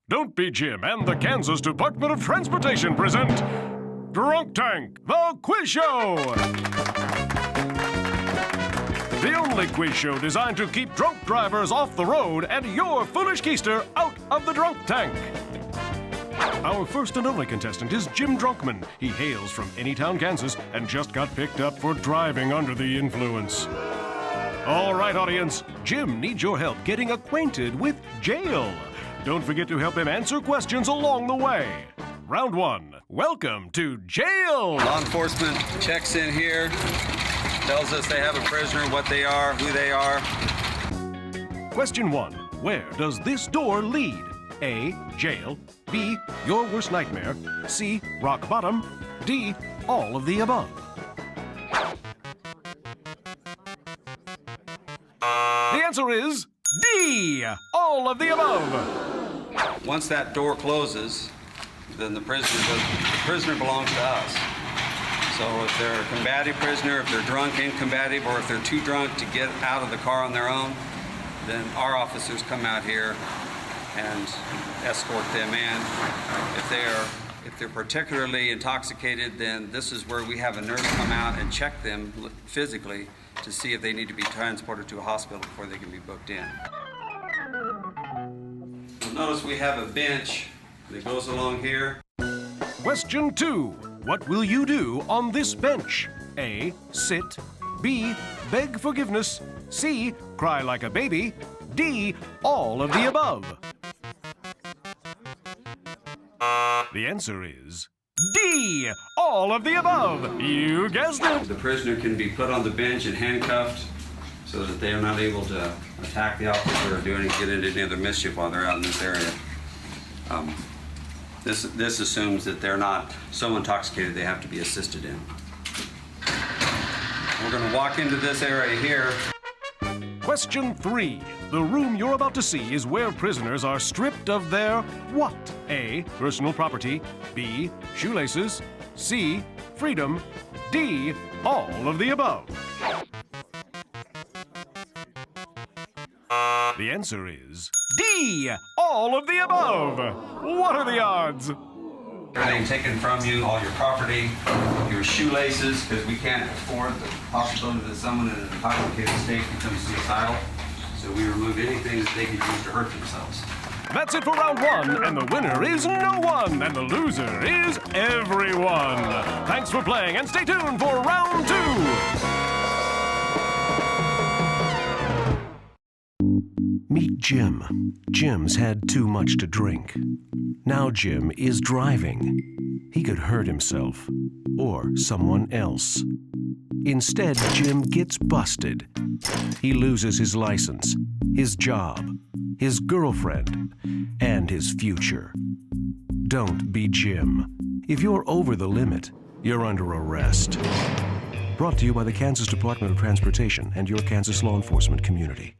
Don't Be Jim and the Kansas Department of Transportation present Drunk Tank, the quiz show! The only quiz show designed to keep drunk drivers off the road and your foolish keister out of the drunk tank. Our first and only contestant is Jim Drunkman. He hails from Anytown, Kansas, and just got picked up for driving under the influence. All right, audience, Jim needs your help getting acquainted with jail. Don't forget to help him answer questions along the way. Round one, welcome to jail. Law enforcement checks in here, tells us they have a prisoner, what they are, who they are. Question one, where does this door lead? A, jail. B, your worst nightmare. C, rock bottom. D, all of the above. The answer is D, all of the above. Once that door closes, then the prisoner belongs to us. So if they're a combative prisoner, if they're drunk and combative, or if they're too drunk to get out of the car on their own, then our officers come out here and escort them in. If they're particularly intoxicated, then this is where we have a nurse come out and check them physically to see if they need to be transported to a hospital before they can be booked in. You'll notice we have a bench that goes along here. Question two, what will you do on this bench? A, sit. B, beg forgiveness. C, cry like a baby. D, all of the above. The answer is D, all of the above. You guessed it. The prisoner can be put on the bench and handcuffed so that they are not able to attack the officer or get into any other mischief while they're out in this area. This assumes that they're not so intoxicated they have to be assisted in. We're going to walk into this area here. Question three. The room you're about to see is where prisoners are stripped of their what? A, personal property. B, shoelaces. C, freedom. D, all of the above. The answer is D, all of the above. What are the odds? Everything taken from you, all your property, your shoelaces, because we can't afford the possibility that someone in an intoxicated state becomes suicidal. So we remove anything that they could use to hurt themselves. That's it for round one, and the winner is no one, and the loser is everyone. Thanks for playing, and stay tuned for round two. Meet Jim. Jim's had too much to drink. Now Jim is driving. He could hurt himself or someone else. Instead, Jim gets busted. He loses his license, his job, his girlfriend, and his future. Don't be Jim. If you're over the limit, you're under arrest. Brought to you by the Kansas Department of Transportation and your Kansas law enforcement community.